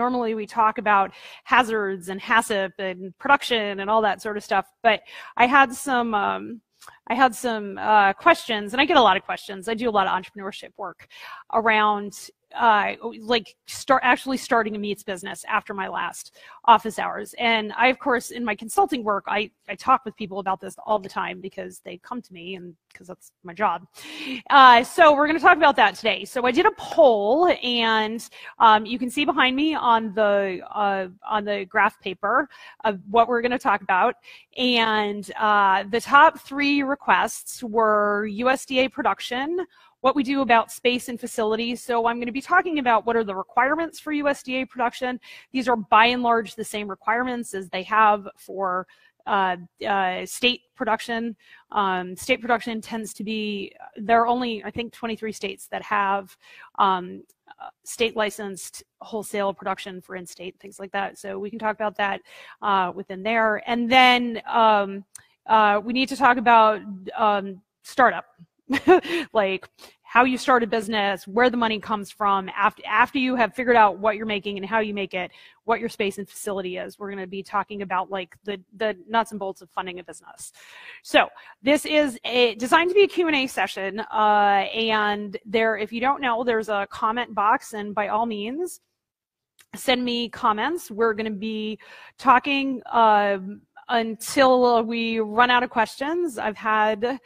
Normally we talk about hazards and HACCP and production and all that sort of stuff, but I had some questions, and I get a lot of questions. I do a lot of entrepreneurship work around like actually starting a meats business after my last office hours. And I, of course, in my consulting work, I talk with people about this all the time because they come to me and because that's my job. So we're going to talk about that today. So I did a poll, and you can see behind me on the graph paper of what we're going to talk about. And the top 3 requests were USDA production, what we do about space and facilities. So I'm going to be talking about what are the requirements for USDA production. These are by and large the same requirements as they have for state production. State production tends to be, there are only, I think, 23 states that have state licensed wholesale production for in-state, things like that. So we can talk about that within there. And then we need to talk about startup. Like how you start a business, where the money comes from, after you have figured out what you're making and how you make it, what your space and facility is. We're going to be talking about like the nuts and bolts of funding a business. So this is designed to be a Q&A session, and there, if you don't know, there's a comment box, and by all means, send me comments. We're going to be talking until we run out of questions. I've had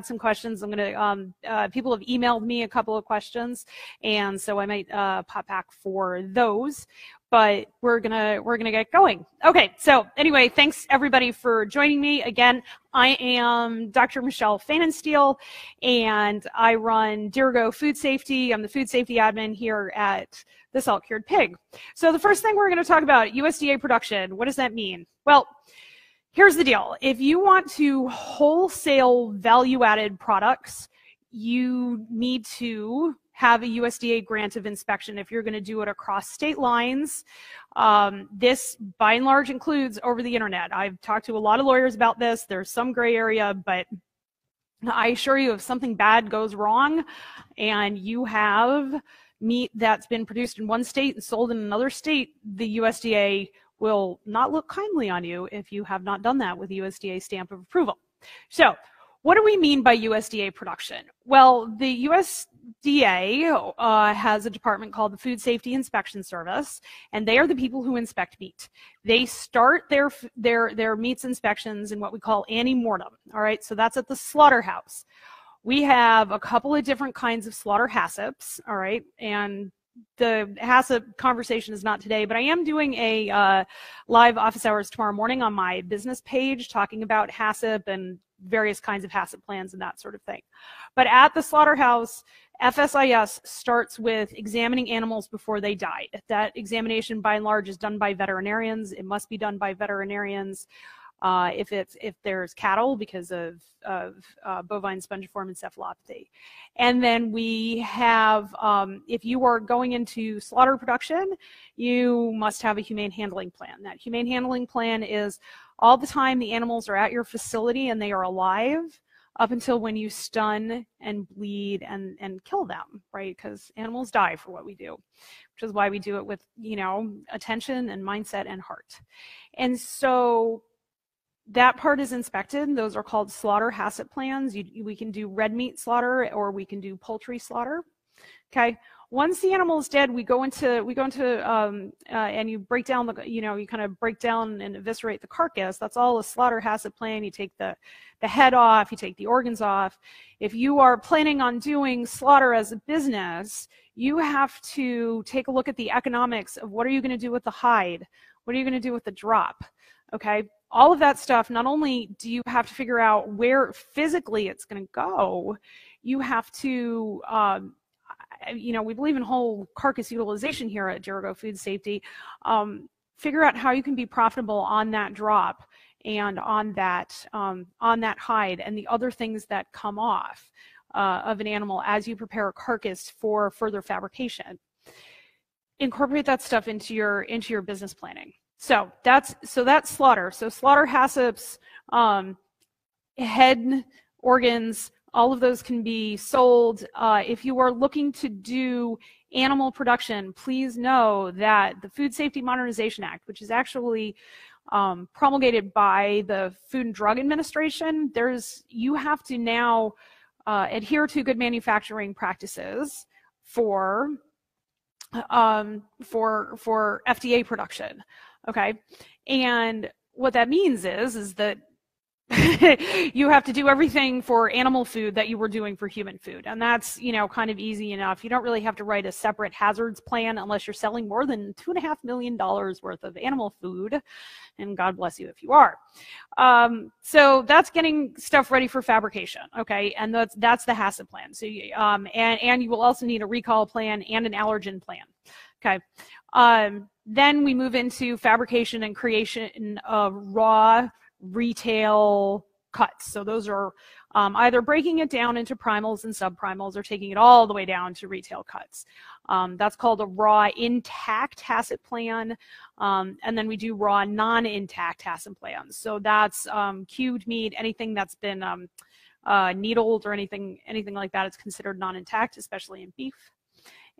some questions. I'm gonna, people have emailed me a couple of questions, and so I might pop back for those, but we're gonna get going. Okay, so anyway, thanks everybody for joining me. Again, I am Dr. Michelle Fainensteel, and I run Dirigo Food Safety. I'm the food safety admin here at the Salt Cured Pig. So the first thing we're gonna talk about, USDA production. What does that mean? Well, here's the deal. If you want to wholesale value-added products, you need to have a USDA grant of inspection if you're going to do it across state lines. This, by and large, includes over the internet. I've talked to a lot of lawyers about this. There's some gray area, but I assure you, if something bad goes wrong and you have meat that's been produced in one state and sold in another state, the USDA will not look kindly on you if you have not done that with USDA stamp of approval. So what do we mean by USDA production? Well, the USDA has a department called the Food Safety Inspection Service, and they are the people who inspect meat. They start their meats inspections in what we call ante-mortem. All right, so that's at the slaughterhouse. We have a couple of different kinds of slaughter HACCPs, all right, and the HACCP conversation is not today, but I am doing a live office hours tomorrow morning on my business page talking about HACCP and various kinds of HACCP plans and that sort of thing. But at the slaughterhouse, FSIS starts with examining animals before they died. That examination, by and large, is done by veterinarians. It must be done by veterinarians. If there's cattle because of bovine spongiform encephalopathy. And then we have, if you are going into slaughter production, you must have a humane handling plan. That humane handling plan is all the time the animals are at your facility and they are alive up until when you stun and bleed and kill them, right? Because animals die for what we do, which is why we do it with, you know, attention and mindset and heart. And so that part is inspected. Those are called slaughter HACCP plans. We can do red meat slaughter or we can do poultry slaughter. Okay. Once the animal is dead, we go into and you break down the, you know, you kind of break down and eviscerate the carcass. That's all a slaughter HACCP plan. You take the head off, you take the organs off. If you are planning on doing slaughter as a business, you have to take a look at the economics of what are you going to do with the hide? What are you going to do with the drop? Okay. All of that stuff, not only do you have to figure out where physically it's going to go, you have to, you know, we believe in whole carcass utilization here at Dirigo Food Safety. Figure out how you can be profitable on that drop and on that hide and the other things that come off of an animal as you prepare a carcass for further fabrication. Incorporate that stuff into your business planning. So that's slaughter. So slaughter HACCPs, head, organs, all of those can be sold. If you are looking to do animal production, please know that the Food Safety Modernization Act, which is actually promulgated by the Food and Drug Administration, you have to now adhere to good manufacturing practices for FDA production. Okay, and what that means is that you have to do everything for animal food that you were doing for human food. And that's, kind of easy enough. You don't really have to write a separate hazards plan unless you're selling more than $2.5 million worth of animal food. And God bless you if you are. So that's getting stuff ready for fabrication. Okay. And that's the HACCP plan. So, and you will also need a recall plan and an allergen plan. Okay. Then we move into fabrication and creation of raw retail cuts. So those are either breaking it down into primals and subprimals or taking it all the way down to retail cuts. That's called a raw intact HACCP plan. And then we do raw non-intact HACCP plans. So that's cubed meat, anything that's been needled or anything like that. It's considered non-intact, especially in beef,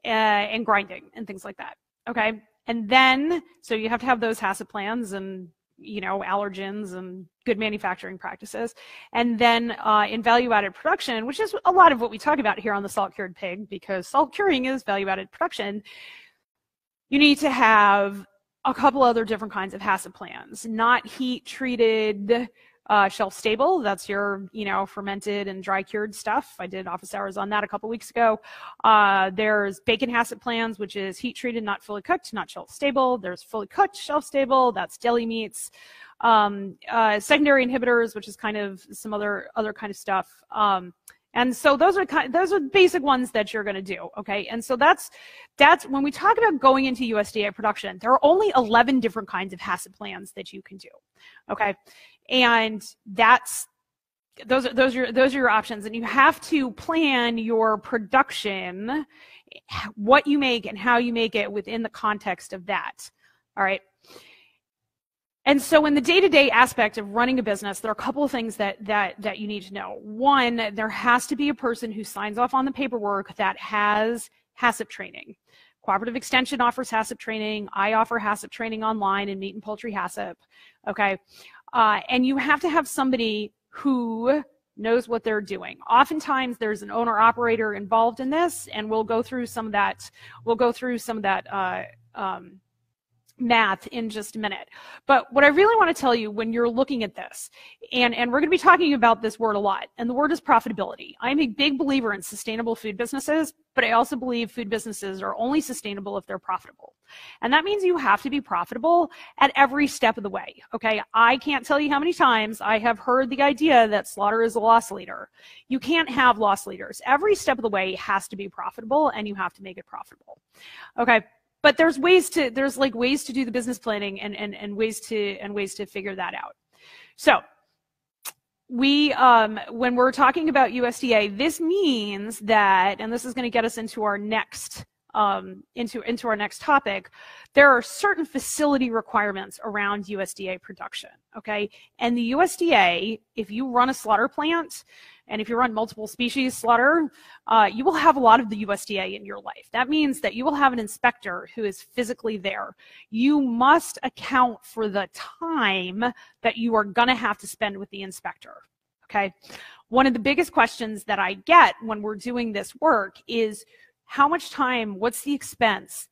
and grinding and things like that. Okay. And then, so you have to have those HACCP plans and allergens and good manufacturing practices. And then in value-added production, which is a lot of what we talk about here on the salt-cured pig, because salt curing is value-added production, you need to have a couple other different kinds of HACCP plans. Not heat-treated, shelf-stable. That's your, fermented and dry-cured stuff. I did office hours on that a couple weeks ago. There's bacon HACCP plans, which is heat-treated, not fully cooked, not shelf-stable. There's fully cooked, shelf-stable. That's deli meats. Secondary inhibitors, which is kind of some other kind of stuff. And so those are basic ones that you're going to do, okay? And so that's when we talk about going into USDA production, there are only 11 different kinds of HACCP plans that you can do, okay? And those are your options, and you have to plan your production, what you make and how you make it within the context of that, all right? And so in the day-to-day aspect of running a business, there are a couple of things that you need to know. One, there has to be a person who signs off on the paperwork that has HACCP training. Cooperative Extension offers HACCP training. I offer HACCP training online in meat and poultry HACCP, okay? And you have to have somebody who knows what they're doing. Oftentimes there's an owner-operator involved in this, and we'll go through some of that. We'll go through some of that math in just a minute. But what I really want to tell you when you're looking at this, and we're going to be talking about this word a lot, and the word is profitability. I'm a big believer in sustainable food businesses, but I also believe food businesses are only sustainable if they're profitable. And that means you have to be profitable at every step of the way, okay? I can't tell you how many times I have heard the idea that slaughter is a loss leader. You can't have loss leaders. Every step of the way has to be profitable, and you have to make it profitable, okay? But there's ways to do the business planning and ways to figure that out. So when we're talking about USDA, this means that, and this is going to get us into our next into our next topic, there are certain facility requirements around USDA production, okay? And the USDA, if you run a slaughter plant, and if you run multiple species slaughter, you will have a lot of the USDA in your life. That means that you will have an inspector who is physically there. You must account for the time that you are gonna have to spend with the inspector, okay? One of the biggest questions that I get when we're doing this work is, how much time, what's the expense?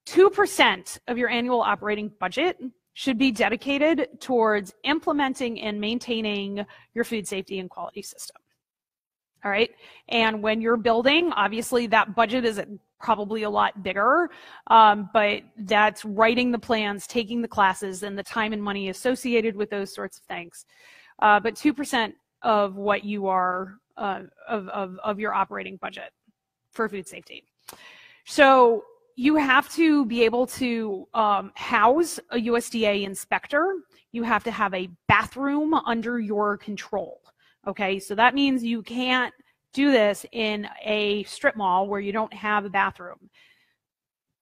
2% of your annual operating budget should be dedicated towards implementing and maintaining your food safety and quality system. All right, and when you're building, obviously that budget is probably a lot bigger, but that's writing the plans, taking the classes, and the time and money associated with those sorts of things. But 2% of what you are, of your operating budget for food safety. So you have to be able to house a USDA inspector. You have to have a bathroom under your control. Okay, so that means you can't do this in a strip mall where you don't have a bathroom.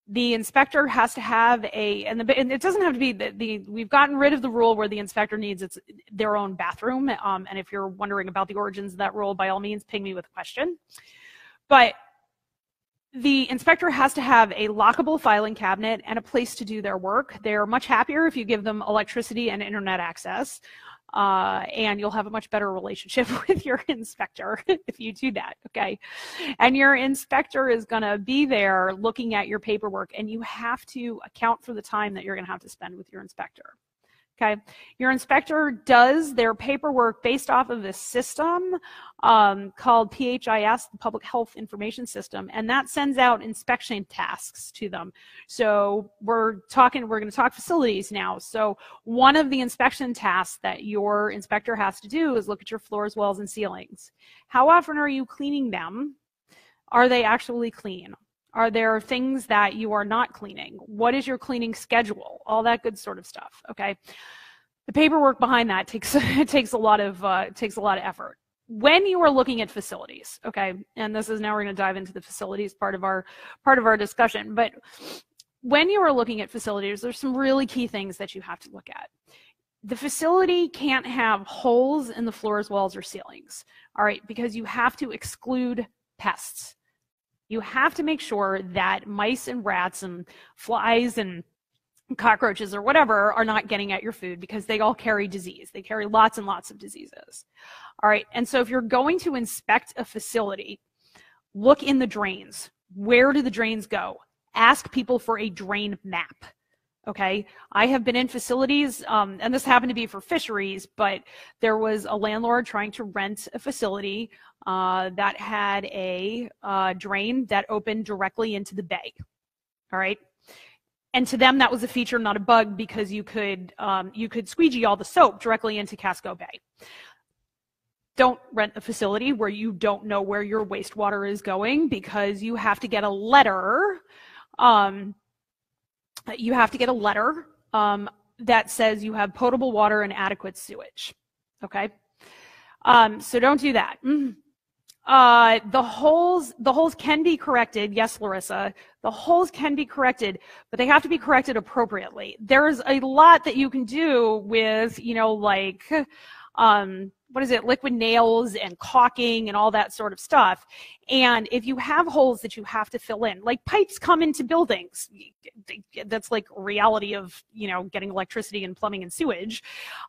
The inspector has to have and it doesn't have to be we've gotten rid of the rule where the inspector needs their own bathroom. And if you're wondering about the origins of that rule, by all means, ping me with a question. But the inspector has to have a lockable filing cabinet and a place to do their work. They're much happier if you give them electricity and internet access. And you'll have a much better relationship with your inspector if you do that, okay? And your inspector is going to be there looking at your paperwork, and you have to account for the time that you're going to have to spend with your inspector. Okay, your inspector does their paperwork based off of this system called PHIS, the Public Health Information System, and that sends out inspection tasks to them. So we're going to talk facilities now. So one of the inspection tasks that your inspector has to do is look at your floors, walls, and ceilings. How often are you cleaning them? Are they actually clean? Are there things that you are not cleaning? What is your cleaning schedule? All that good sort of stuff, okay? The paperwork behind that takes a lot of effort. When you are looking at facilities, okay, and this is now we're going to dive into the facilities part of our discussion, but when you are looking at facilities, there's some really key things that you have to look at. The facility can't have holes in the floors, walls, or ceilings, all right, because you have to exclude pests. You have to make sure that mice and rats and flies and cockroaches or whatever are not getting at your food, because they all carry disease. They carry lots and lots of diseases. All right, and so if you're going to inspect a facility, look in the drains. Where do the drains go? Ask people for a drain map. Okay, I have been in facilities, and this happened to be for fisheries, but there was a landlord trying to rent a facility that had a drain that opened directly into the bay. All right, and to them that was a feature, not a bug, because you could squeegee all the soap directly into Casco Bay. Don't rent a facility where you don't know where your wastewater is going, because you have to get a letter. That says you have potable water and adequate sewage. Okay, so don't do that. The holes can be corrected. Yes, Larissa, the holes can be corrected, but they have to be corrected appropriately. There's a lot that you can do with, like, what is it, liquid nails and caulking and all that sort of stuff. And if you have holes that you have to fill in, like pipes come into buildings, that's like reality of, getting electricity and plumbing and sewage.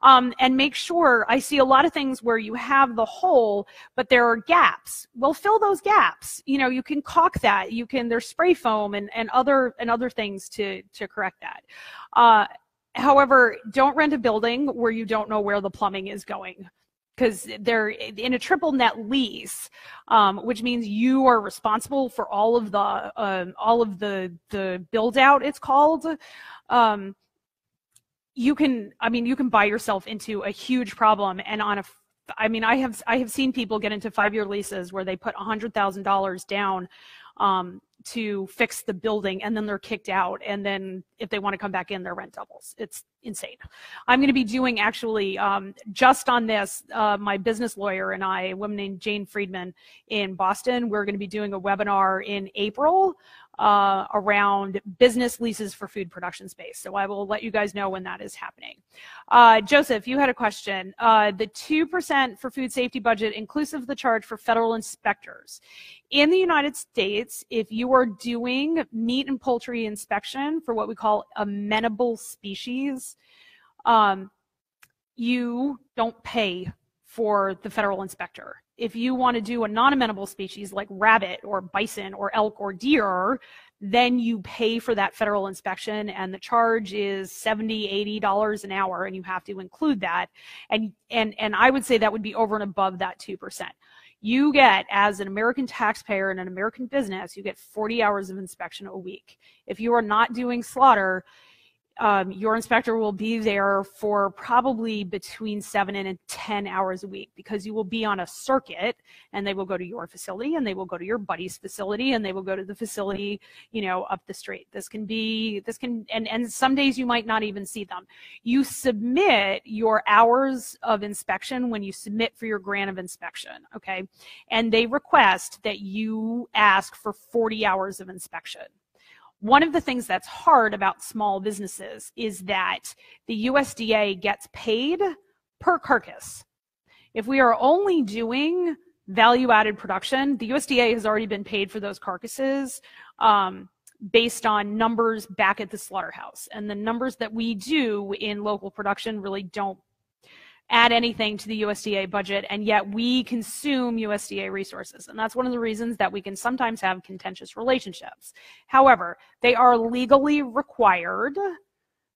And make sure, I see a lot of things where you have the hole, but there are gaps. Well, fill those gaps. You can caulk that. There's spray foam and other things to correct that. However, don't rent a building where you don't know where the plumbing is going, because they're in a triple net lease, which means you are responsible for all of the build out, it's called. You can buy yourself into a huge problem. And I have seen people get into 5-year leases where they put $100,000 down to fix the building, and then they're kicked out, and then if they want to come back in, their rent doubles. It's insane. I'm going to be doing, actually, just on this, my business lawyer and I, a woman named Jane Friedman in Boston, we're going to be doing a webinar in April around business leases for food production space. So I will let you guys know when that is happening. Joseph, you had a question. The 2% for food safety budget, inclusive of the charge for federal inspectors. In the United States, if you are doing meat and poultry inspection for what we call amenable species, you don't pay for the federal inspector. If you want to do a non-amenable species like rabbit or bison or elk or deer, then you pay for that federal inspection, and the charge is $70, $80 an hour, and you have to include that. And I would say that would be over and above that 2%. You get, as an American taxpayer in an American business, you get 40 hours of inspection a week. If you are not doing slaughter, your inspector will be there for probably between 7 and 10 hours a week, because you will be on a circuit, and they will go to your facility, and they will go to your buddy's facility, and they will go to the facility, up the street. And some days you might not even see them. You submit your hours of inspection when you submit for your grant of inspection, okay? And they request that you ask for 40 hours of inspection. one of the things that's hard about small businesses is that the USDA gets paid per carcass. If we are only doing value-added production, the USDA has already been paid for those carcasses based on numbers back at the slaughterhouse. And the numbers that we do in local production really don't add anything to the USDA budget, and yet we consume USDA resources. And that's one of the reasons that we can sometimes have contentious relationships. However, they are legally required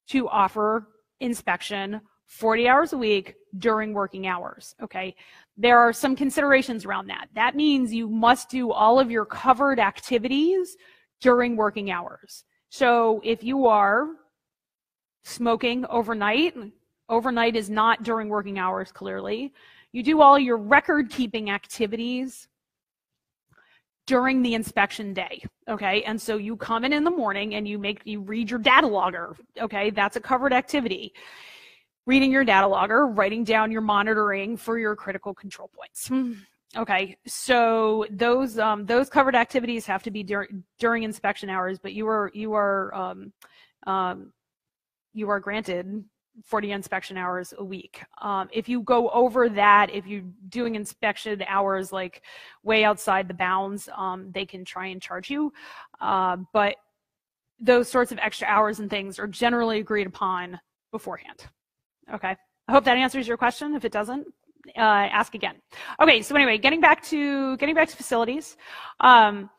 to offer inspection 40 hours a week during working hours, okay? There are some considerations around that. That means you must do all of your covered activities during working hours. So if you are smoking overnight is not during working hours, clearly. You do all your record-keeping activities during the inspection day, okay? And so you come in the morning and you read your data logger, okay? That's a covered activity. Reading your data logger, writing down your monitoring for your critical control points. Okay, so those covered activities have to be during inspection hours, but you are granted 40 inspection hours a week. If you go over that, if you're doing inspection hours like way outside the bounds, they can try and charge you. But those sorts of extra hours and things are generally agreed upon beforehand. Okay, I hope that answers your question. If it doesn't, ask again. Okay, so anyway, getting back to facilities.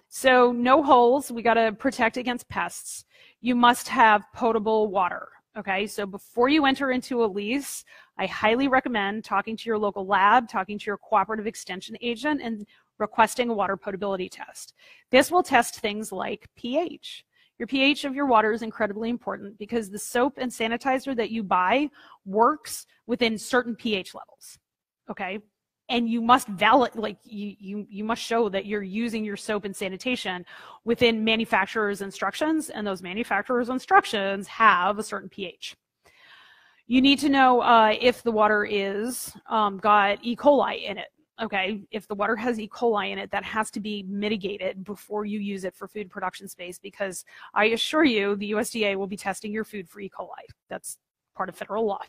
So no holes. We got to protect against pests. You must have potable water. Okay, so before you enter into a lease, I highly recommend talking to your local lab, talking to your cooperative extension agent, and requesting a water potability test. This will test things like pH. Your pH of your water is incredibly important because the soap and sanitizer that you buy works within certain pH levels. Okay, and you must you must show that you're using your soap and sanitation within manufacturer's instructions, and those manufacturer's instructions have a certain pH. You need to know if the water is got E. coli in it. Okay, if the water has E. coli in it, that has to be mitigated before you use it for food production space, because I assure you the USDA will be testing your food for E. coli. That's part of federal law.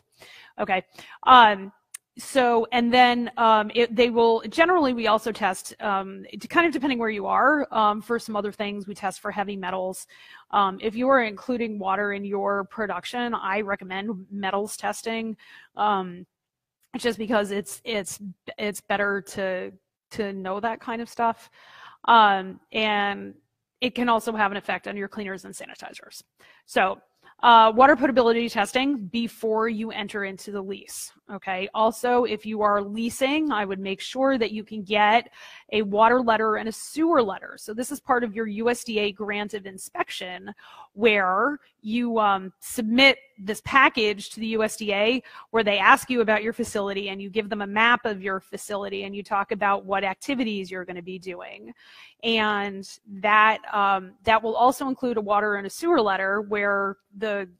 Okay. So, and then they will, generally we also test, kind of depending where you are, for some other things. We test for heavy metals. If you are including water in your production, I recommend metals testing, just because it's better to know that kind of stuff. And it can also have an effect on your cleaners and sanitizers. So, water potability testing before you enter into the lease. Okay. Also, if you are leasing, I would make sure that you can get a water letter and a sewer letter. So this is part of your USDA grant of inspection, where you submit this package to the USDA where they ask you about your facility, and you give them a map of your facility, and you talk about what activities you're going to be doing. And that that will also include a water and a sewer letter where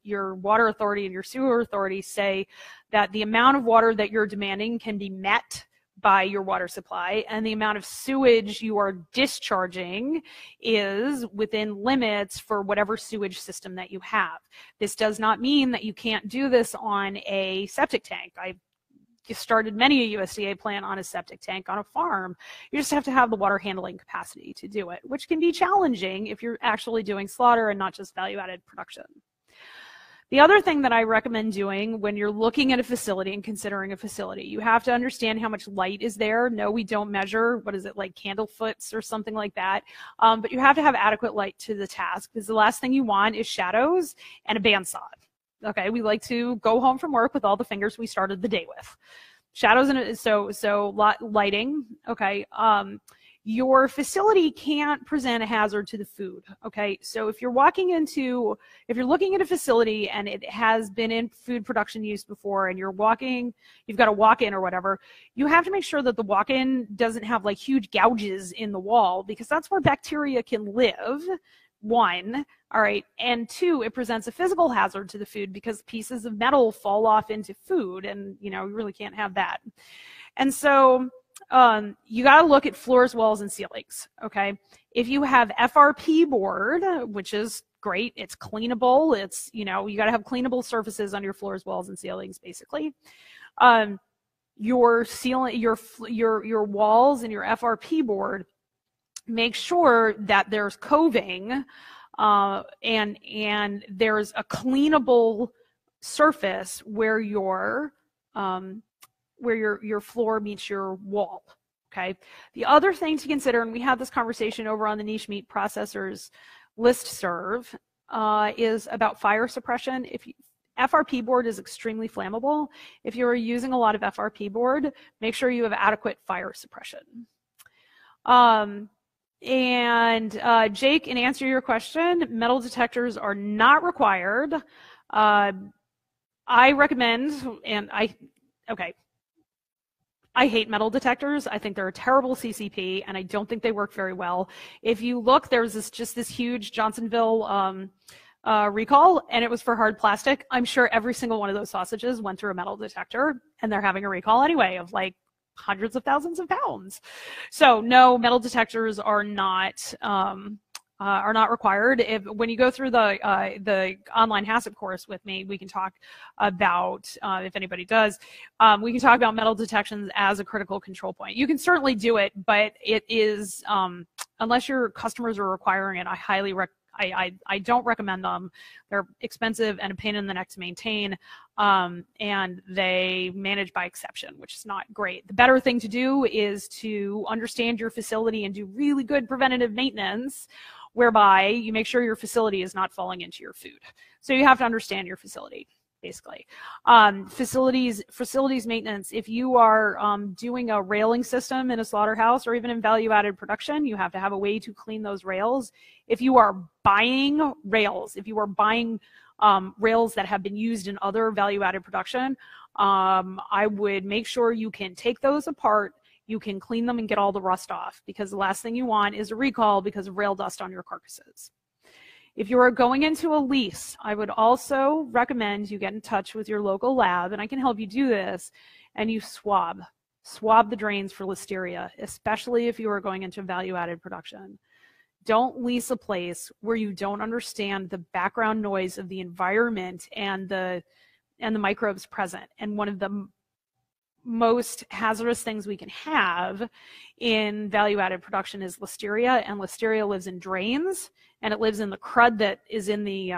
your water authority and your sewer authority say that the amount of water that you're demanding can be met by your water supply, and the amount of sewage you are discharging is within limits for whatever sewage system that you have. This does not mean that you can't do this on a septic tank. I started many a USDA plant on a septic tank on a farm. You just have to have the water handling capacity to do it, which can be challenging if you're actually doing slaughter and not just value-added production. The other thing that I recommend doing when you're looking at a facility and considering a facility, you have to understand how much light is there. No, we don't measure, what is it, like candle foots or something like that. But you have to have adequate light to the task, because the last thing you want is shadows and a bandsaw. Okay, we like to go home from work with all the fingers we started the day with. Shadows and lighting. Okay. Your facility can't present a hazard to the food. Okay, so if you're looking at a facility and it has been in food production use before, and you've got a walk-in or whatever, you have to make sure that the walk-in doesn't have like huge gouges in the wall, because that's where bacteria can live. One, all right, and two, it presents a physical hazard to the food because pieces of metal fall off into food, and you really can't have that. And so you got to look at floors, walls, and ceilings. Okay, if you have FRP board, which is great. It's cleanable. It's, you know, you got to have cleanable surfaces on your floors, walls, and ceilings, basically. Your ceiling, your walls and your FRP board, make sure that there's coving and there's a cleanable surface where your floor meets your wall. Okay. The other thing to consider, and we had this conversation over on the Niche Meat Processors listserv, is about fire suppression. FRP board is extremely flammable. If you're using a lot of FRP board, make sure you have adequate fire suppression. Jake, in answer to your question, metal detectors are not required. I recommend, I hate metal detectors. I think they're a terrible CCP, and I don't think they work very well. If you look, there's this huge Johnsonville recall, and it was for hard plastic. I'm sure every single one of those sausages went through a metal detector, and they're having a recall anyway of like hundreds of thousands of pounds. So no, metal detectors are not required. When you go through the online HACCP course with me, we can talk about, if anybody does, we can talk about metal detections as a critical control point. You can certainly do it, but it is, unless your customers are requiring it, I don't recommend them. They're expensive and a pain in the neck to maintain, and they manage by exception, which is not great. The better thing to do is to understand your facility and do really good preventative maintenance, whereby you make sure your facility is not falling into your food. So you have to understand your facility, basically. Facilities maintenance, if you are doing a railing system in a slaughterhouse or even in value-added production, you have to have a way to clean those rails. If you are buying rails, rails that have been used in other value-added production, I would make sure you can take those apart, you can clean them and get all the rust off, because the last thing you want is a recall because of rail dust on your carcasses. If you are going into a lease, I would also recommend you get in touch with your local lab, and I can help you do this, and you swab the drains for listeria, especially if you are going into value-added production. Don't lease a place where you don't understand the background noise of the environment and the microbes present. And one of the most hazardous things we can have in value-added production is listeria, and listeria lives in drains, and it lives in the crud that is in the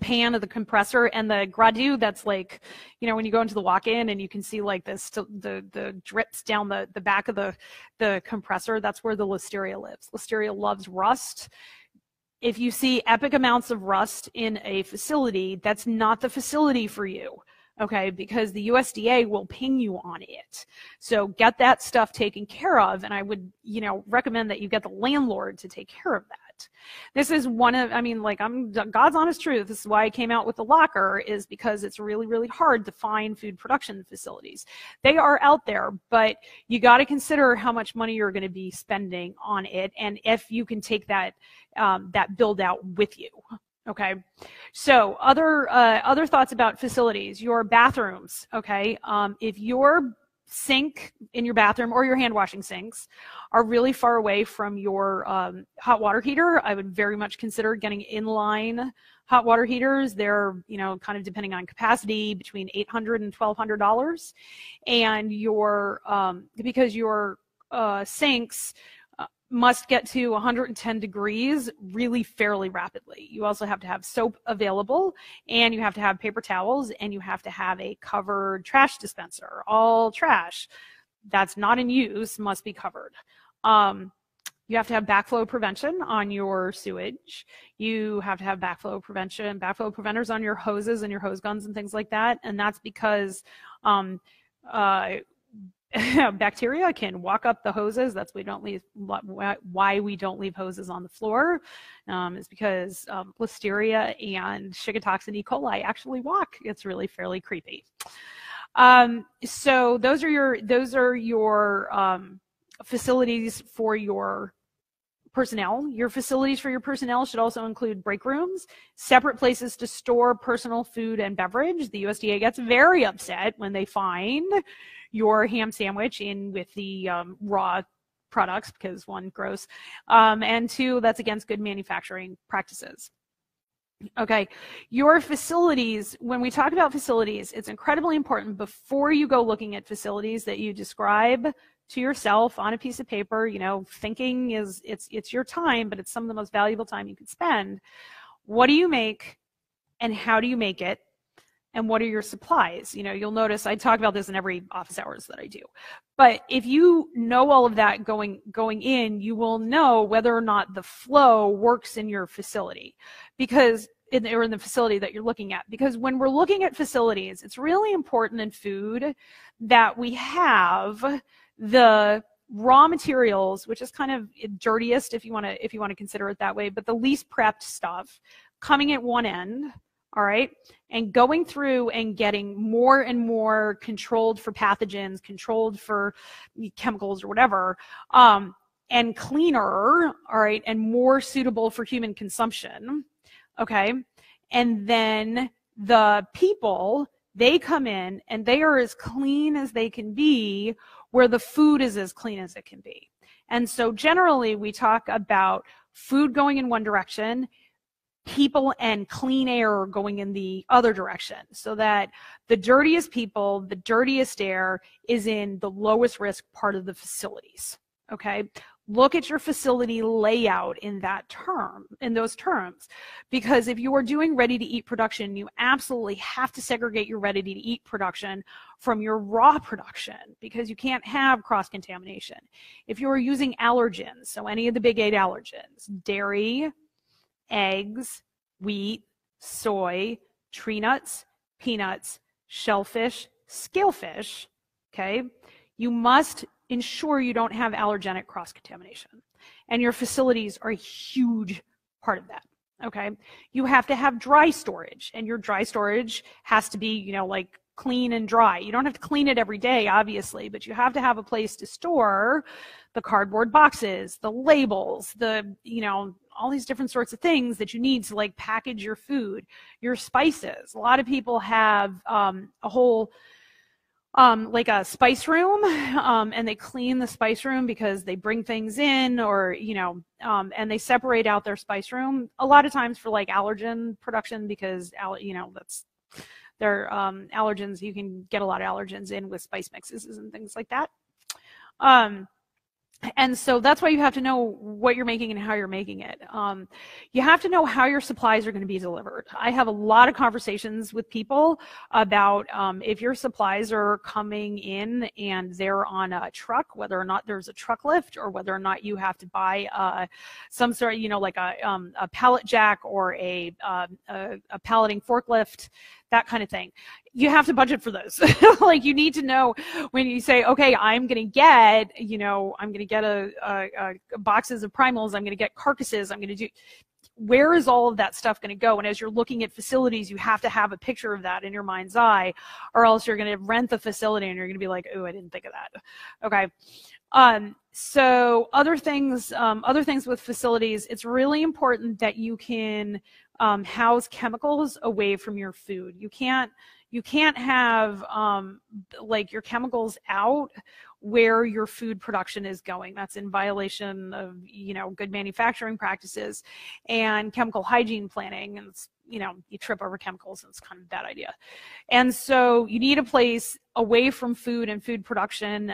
pan of the compressor, and the gradu that's like, you know, when you go into the walk-in and you can see like this, the drips down the back of the compressor, that's where the listeria lives. Listeria loves rust. If you see epic amounts of rust in a facility, that's not the facility for you. Okay, because the USDA will ping you on it. So get that stuff taken care of, and I would, you know, recommend that you get the landlord to take care of that. This is one of, I mean, like, I'm God's honest truth. This is why I came out with the locker, is because it's really, really hard to find food production facilities. They are out there, but you got to consider how much money you're going to be spending on it, and if you can take that build out with you. Okay, so other thoughts about facilities, your bathrooms. Okay, if your sink in your bathroom or your hand washing sinks are really far away from your hot water heater, I would very much consider getting inline hot water heaters. They're, you know, kind of depending on capacity, between $800 and $1,200, and because your sinks must get to 110 degrees really fairly rapidly. You also have to have soap available, and you have to have paper towels, and you have to have a covered trash dispenser. All trash that's not in use must be covered. You have to have backflow prevention on your sewage. You have to have backflow preventers on your hoses and your hose guns and things like that. And that's because bacteria can walk up the hoses. That's why we don't leave hoses on the floor. Is because Listeria and Shigatoxin E. coli actually walk. It's really fairly creepy. So those are your facilities for your personnel. Your facilities for your personnel should also include break rooms, separate places to store personal food and beverage. The USDA gets very upset when they find your ham sandwich in with the raw products because one, gross, and two, that's against good manufacturing practices. Okay, your facilities, when we talk about facilities, it's incredibly important before you go looking at facilities that you describe to yourself on a piece of paper. You know, thinking is, it's your time, but it's some of the most valuable time you can spend. What do you make and how do you make it? And what are your supplies? You know, you'll notice I talk about this in every office hours that I do. But if you know all of that going in, you will know whether or not the flow works in your facility, because or in the facility that you're looking at. Because when we're looking at facilities, it's really important in food that we have the raw materials, which is kind of dirtiest if you want to consider it that way, but the least prepped stuff coming at one end. All right, and going through and getting more and more controlled for pathogens, controlled for chemicals or whatever, and cleaner, all right, and more suitable for human consumption, okay? And then the people, they come in and they are as clean as they can be, where the food is as clean as it can be. And so generally we talk about food going in one direction, people and clean air going in the other direction, so that the dirtiest people, the dirtiest air is in the lowest risk part of the facilities. Okay, look at your facility layout in those terms, because if you are doing ready to eat production, you absolutely have to segregate your ready to eat production from your raw production, because you can't have cross contamination. If you are using allergens, so any of the big 8 allergens, dairy, eggs, wheat, soy, tree nuts, peanuts, shellfish, scalefish, okay, you must ensure you don't have allergenic cross-contamination. And your facilities are a huge part of that, okay? You have to have dry storage, and your dry storage has to be, you know, like clean and dry. You don't have to clean it every day, obviously, but you have to have a place to store the cardboard boxes, the labels, the, you know, all these different sorts of things that you need to like package your food, your spices. A lot of people have a whole like a spice room, and they clean the spice room because they bring things in, or, you know, and they separate out their spice room a lot of times for like allergen production, because, you know, that's their allergens. You can get a lot of allergens in with spice mixes and things like that. And so that's why you have to know what you're making and how you're making it. You have to know how your supplies are going to be delivered. I have a lot of conversations with people about if your supplies are coming in and they're on a truck, whether or not there's a truck lift, or whether or not you have to buy some sort of, you know, like a pallet jack or a palleting forklift, that kind of thing. You have to budget for those. Like, you need to know when you say, okay, I'm going to get, you know, I'm going to get a boxes of primals, I'm going to get carcasses, I'm going to do, where is all of that stuff going to go? And as you're looking at facilities, you have to have a picture of that in your mind's eye, or else you're going to rent the facility and you're going to be like, oh, I didn't think of that. Okay. So other things with facilities, it's really important that you can house chemicals away from your food. You can't have like your chemicals out where your food production is going. That's in violation of, you know, good manufacturing practices and chemical hygiene planning. And it's, you know, you trip over chemicals, and it's kind of a bad idea. And so you need a place away from food and food production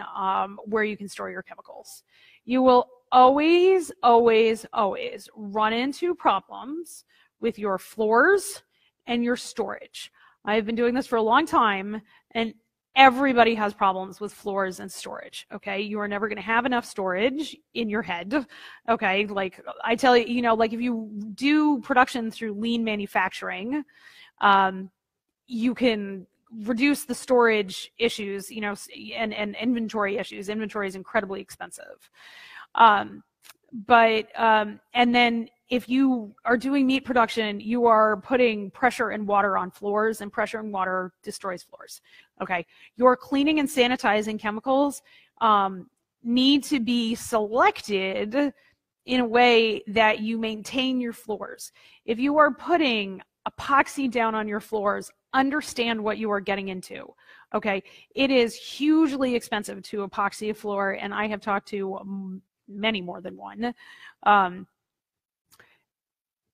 where you can store your chemicals. You will always, always, always run into problems with your floors and your storage. I've been doing this for a long time, and everybody has problems with floors and storage, okay? You are never going to have enough storage in your head, okay? Like I tell you, you know, like if you do production through lean manufacturing, you can reduce the storage issues, you know, and inventory issues. Inventory is incredibly expensive. And then if you are doing meat production, you are putting pressure and water on floors, and pressure and water destroys floors. Okay, your cleaning and sanitizing chemicals need to be selected in a way that you maintain your floors. If you are putting epoxy down on your floors, understand what you are getting into. Okay, it is hugely expensive to epoxy a floor, and I have talked to many more than one.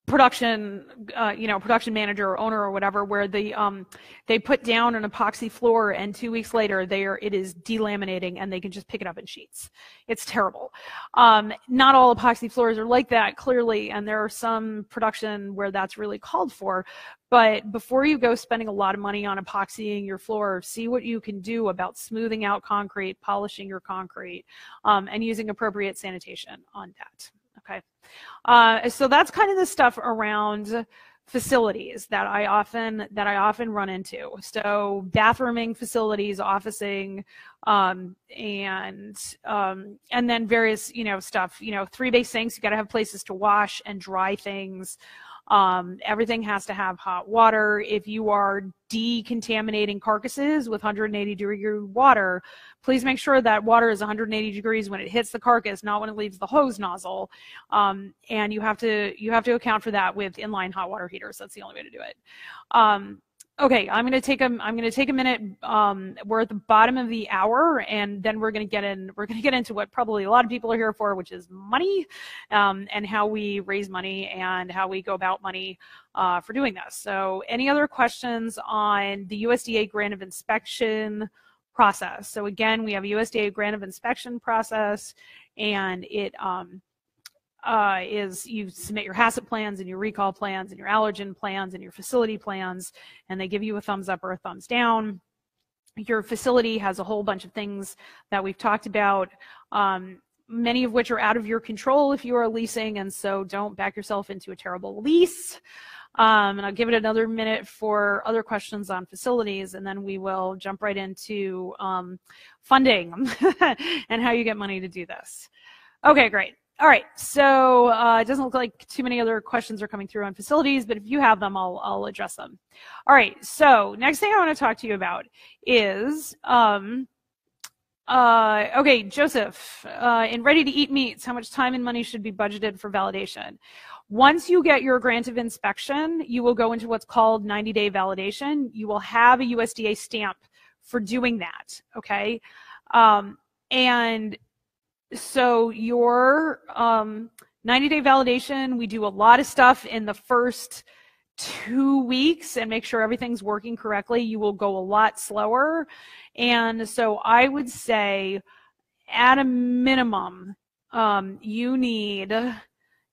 Production, production manager or owner or whatever, where they put down an epoxy floor and 2 weeks later it is delaminating and they can just pick it up in sheets. It's terrible. Not all epoxy floors are like that, clearly, and there are some production where that's really called for. But before you go spending a lot of money on epoxying your floor, see what you can do about smoothing out concrete, polishing your concrete, and using appropriate sanitation on that. Okay. So that's kind of the stuff around facilities that I often run into. So bathrooming facilities, officing, and then various, stuff, 3-bay sinks. You got to have places to wash and dry things. Everything has to have hot water. If you are decontaminating carcasses with 180-degree water, please make sure that water is 180 degrees when it hits the carcass, not when it leaves the hose nozzle. And you have to account for that with inline hot water heaters. That's the only way to do it. Okay, I'm gonna take a minute. We're at the bottom of the hour, and then we're gonna get into what probably a lot of people are here for, which is money, and how we raise money and how we go about money for doing this. So, any other questions on the USDA grant of inspection process? So again, we have a USDA grant of inspection process, and it is you submit your HACCP plans and your recall plans and your allergen plans and your facility plans, and they give you a thumbs up or a thumbs down. Your facility has a whole bunch of things that we've talked about, many of which are out of your control if you are leasing, and so don't back yourself into a terrible lease. And I'll give it another minute for other questions on facilities, and then we will jump right into funding and how you get money to do this. Okay, great. All right, so it doesn't look like too many other questions are coming through on facilities, but if you have them, I'll address them. All right, so next thing I want to talk to you about is, okay, Joseph, in ready-to-eat meats, how much time and money should be budgeted for validation? Once you get your grant of inspection, you will go into what's called 90-day validation. You will have a USDA stamp for doing that, okay? And so your 90-day validation, we do a lot of stuff in the first 2 weeks and make sure everything's working correctly. You will go a lot slower. And so I would say at a minimum, you need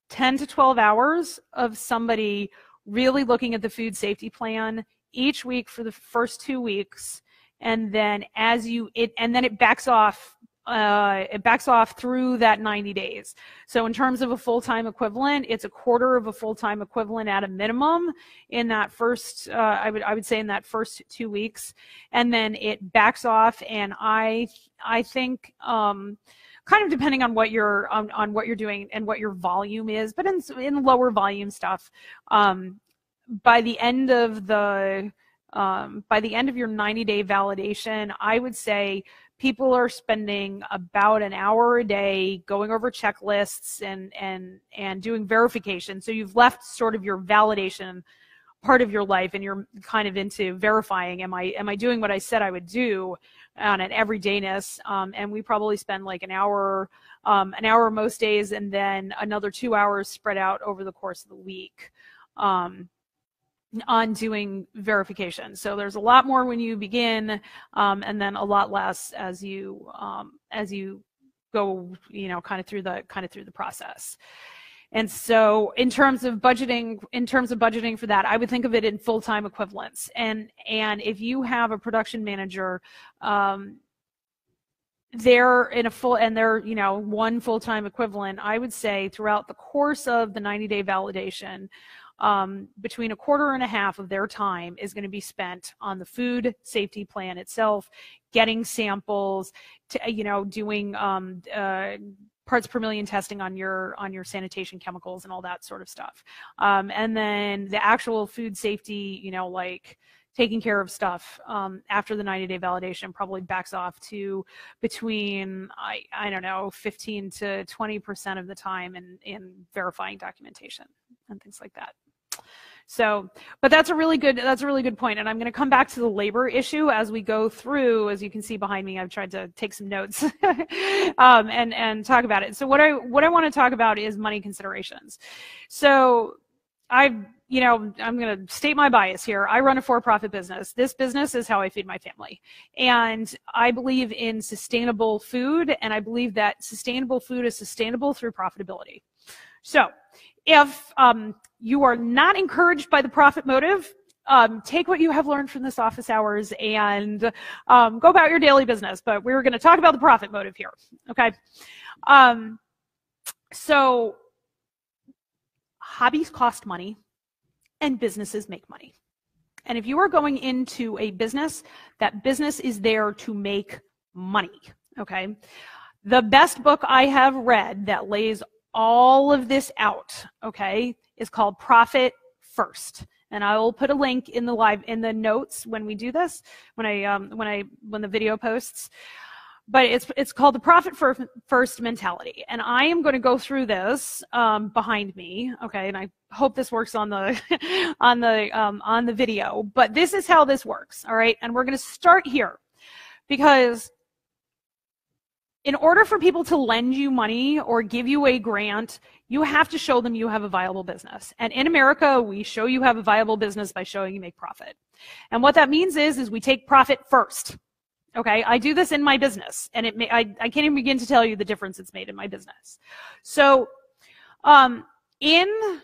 10 to 12 hours of somebody really looking at the food safety plan each week for the first 2 weeks. And then it backs off. It backs off through that 90 days. So in terms of a full-time equivalent, it's a quarter of a full-time equivalent at a minimum in that first, I would say in that first 2 weeks. And then it backs off, and I think, kind of depending on what you're doing and what your volume is, but in lower volume stuff, by the end of your 90-day validation, I would say people are spending about an hour a day going over checklists and doing verification. So you've left sort of your validation part of your life, and you're kind of into verifying, am I doing what I said I would do on an everydayness? And we probably spend like an hour most days, and then another 2 hours spread out over the course of the week on doing verification. So there's a lot more when you begin, and then a lot less as you go, kind of through the process. And so in terms of budgeting for that, I would think of it in full-time equivalents. And if you have a production manager, they're one full-time equivalent, I would say throughout the course of the 90-day validation, between a quarter and a half of their time is going to be spent on the food safety plan itself, getting samples, doing parts per million testing on your sanitation chemicals and all that sort of stuff. And then the actual food safety, like taking care of stuff after the 90-day validation probably backs off to between, I don't know, 15 to 20% of the time in verifying documentation and things like that. So, but that's a really good point. And I'm going to come back to the labor issue as we go through. As you can see behind me, I've tried to take some notes and talk about it. So what I want to talk about is money considerations. So I'm going to state my bias here. I run a for-profit business. This business is how I feed my family. And I believe in sustainable food, and I believe that sustainable food is sustainable through profitability. So if you are not encouraged by the profit motive, take what you have learned from this office hours and go about your daily business. But we're going to talk about the profit motive here, okay? So hobbies cost money and businesses make money. And if you are going into a business, that business is there to make money, okay? The best book I have read that lays all of this out, okay, is called Profit First. And I will put a link in the notes when we do this, when the video posts. But it's called the Profit First mentality. And I am going to go through this behind me, okay? And I hope this works on the on the video. But this is how this works, all right? And we're going to start here, because in order for people to lend you money or give you a grant, you have to show them you have a viable business. And in America, we show you have a viable business by showing you make profit. And what that means is we take profit first. Okay, I do this in my business, and I can't even begin to tell you the difference it's made in my business. So in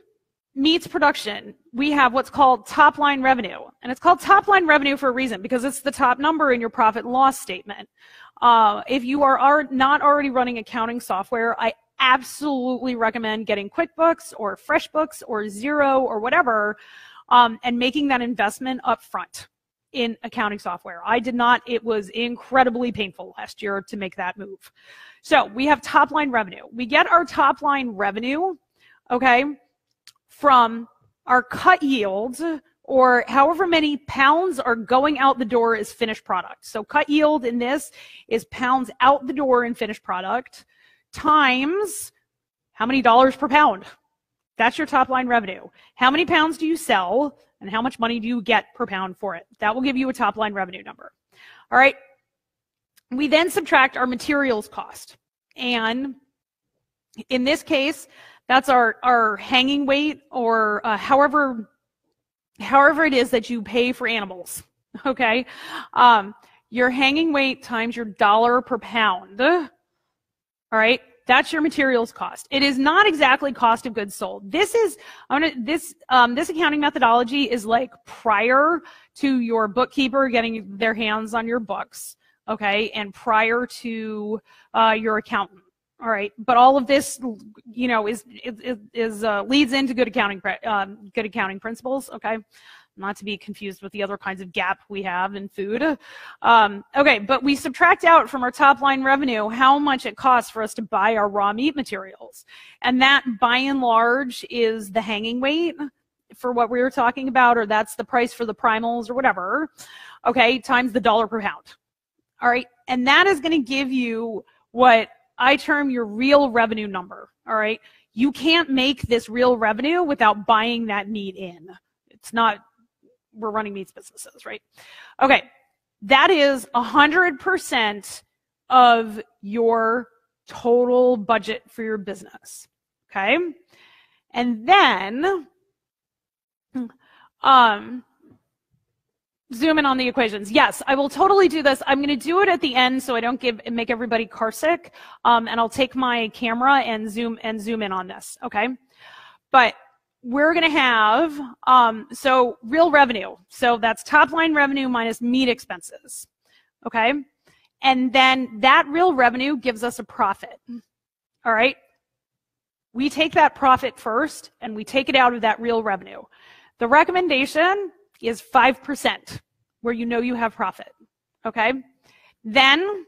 meats production, we have what's called top line revenue. And it's called top line revenue for a reason, because it's the top number in your profit and loss statement. If you are not already running accounting software, I absolutely recommend getting QuickBooks or FreshBooks or Xero or whatever, and making that investment up front in accounting software. I did not. It was incredibly painful last year to make that move. So we have top line revenue. We get our top line revenue, okay, from our cut yield, or however many pounds are going out the door as finished product. So cut yield in this is pounds out the door in finished product times how many dollars per pound. That's your top line revenue. How many pounds do you sell and how much money do you get per pound for it? That will give you a top line revenue number. All right. We then subtract our materials cost. And in this case, that's our hanging weight, or however it is that you pay for animals, okay? Your hanging weight times your dollar per pound, all right? That's your materials cost. It is not exactly cost of goods sold. This accounting methodology is like prior to your bookkeeper getting their hands on your books, okay, and prior to your accountant. All right, but all of this, you know, leads into good accounting principles. Okay, not to be confused with the other kinds of gap we have in food. Okay, but we subtract out from our top line revenue how much it costs for us to buy our raw meat materials, and that, by and large, is the hanging weight for what we were talking about, or that's the price for the primals or whatever. Okay, times the dollar per pound. All right, and that is going to give you what I term your real revenue number, all right? You can't make this real revenue without buying that meat in. It's not, we're running meats businesses, right? Okay, that is 100% of your total budget for your business, okay? And then, zoom in on the equations. Yes, I will totally do this. I'm going to do it at the end so I don't make everybody car sick. And I'll take my camera and zoom in on this. Okay, but we're going to have so real revenue. So that's top line revenue minus meat expenses. Okay, and then that real revenue gives us a profit. All right, we take that profit first and we take it out of that real revenue. The recommendation is 5%, where you know you have profit, okay? Then,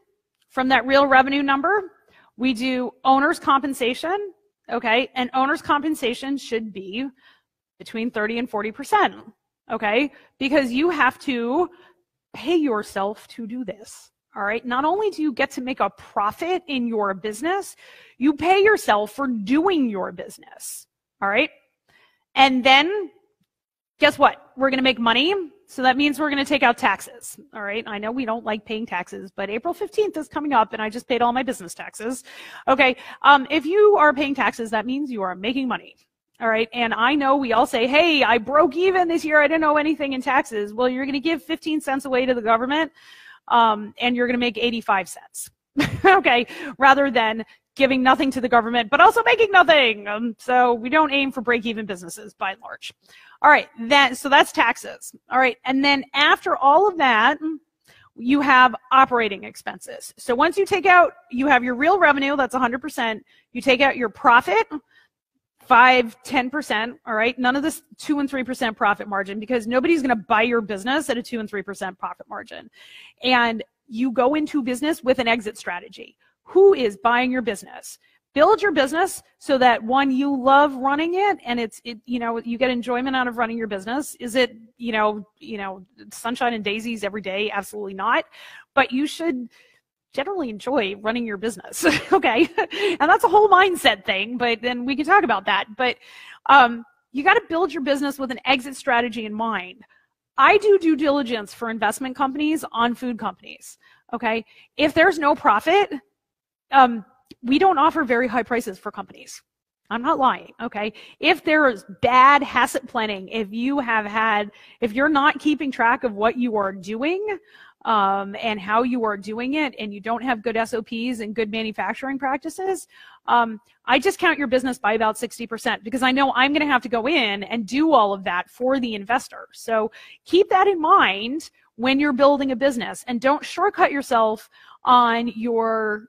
from that real revenue number, we do owner's compensation, okay? And owner's compensation should be between 30 and 40%, okay? Because you have to pay yourself to do this, all right? Not only do you get to make a profit in your business, you pay yourself for doing your business, all right? And then guess what? We're going to make money. So that means we're going to take out taxes. All right. I know we don't like paying taxes, but April 15th is coming up and I just paid all my business taxes. Okay. If you are paying taxes, that means you are making money. All right. And I know we all say, hey, I broke even this year. I didn't owe anything in taxes. Well, you're going to give 15 cents away to the government, and you're going to make 85 cents. Okay. Rather than giving nothing to the government, but also making nothing. So we don't aim for break-even businesses by and large. All right, so that's taxes. All right, and then after all of that, you have operating expenses. So once you take out, you have your real revenue, that's 100%. You take out your profit, 5, 10%, all right? None of this 2 and 3% profit margin, because nobody's gonna buy your business at a 2 and 3% profit margin. And you go into business with an exit strategy. Who is buying your business? Build your business so that, one, you love running it and you get enjoyment out of running your business. Is it, sunshine and daisies every day? Absolutely not. But you should generally enjoy running your business. Okay. And that's a whole mindset thing, but then we can talk about that. But you got to build your business with an exit strategy in mind. I do due diligence for investment companies on food companies. Okay. If there's no profit, we don't offer very high prices for companies. I'm not lying, okay? If there is bad asset planning, if you're not keeping track of what you are doing and how you are doing it, and you don't have good SOPs and good manufacturing practices, I discount your business by about 60% because I know I'm going to have to go in and do all of that for the investor. So keep that in mind when you're building a business, and don't shortcut yourself on your